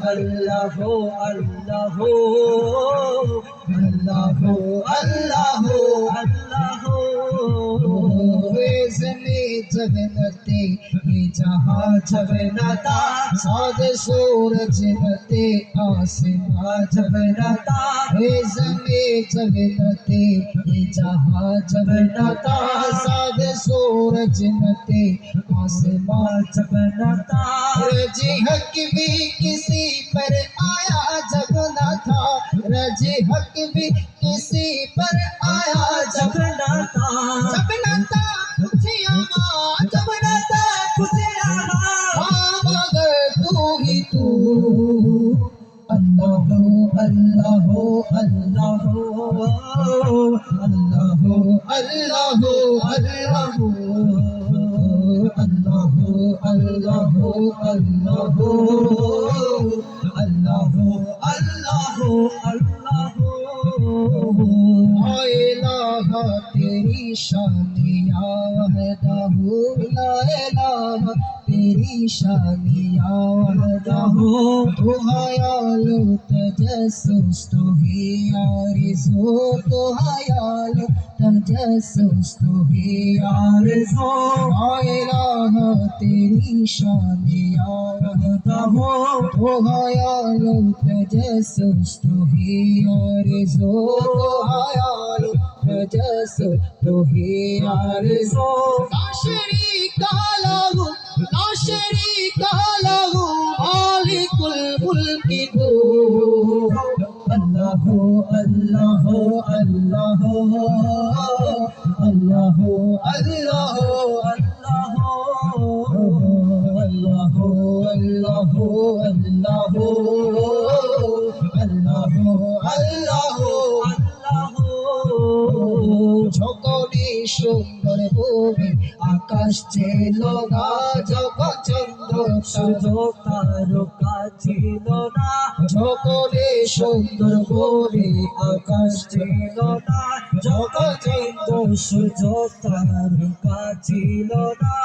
আল্লাহ আল্লাহ আল্লাহ আল্লাহ আল্লাহ ज़मी जगनते ये जहां जगनता साद सूरज नते आसमां जगनता ये ज़मी जगनते ये जहां जगनता साद सूरज नते आसमां जगनता रजी हक भी किसी पर आया जब न था रजी हक भी किसी पर आया जब न था जब न था जब न था मगर तू ही तू अल्लाह अल्लाह अल्लाह अल्लाह अल्लाह अल्लाह अल्लाह अल्लाह अल्लाह अल्लाह अल्लाह इलाहा तेरी शान या वहदहू ला इलाहा तेरी शान या वहदहू तू हयालु तजस्सुस तू ही आरिज़ू तू हयालु तजस्सुस तू ही आरिज़ू ला इलाहा तेरी शान या वहदहू तू हयालु तजस्सुस तू ही आरिज़ू तू हयालु तजस्सुस तू ही आरिज़ू ला शरीका लहू ला शरीका लहू मालिकुल मुल्की तू अल्लाह अल्लाह अल्लाह अल्लाह अल्लाह अल्लाह अल्लाह अल्लाह अल्लाह अल्लाह যখনই সুন্দর ভূমি আকাশ ছিল না যখন চন্দ্র সূর্য তারকা ছিল না যখনই সুন্দর ভূমি আকাশ ছিল না যখন চন্দ্র সূর্য তারকা ছিল না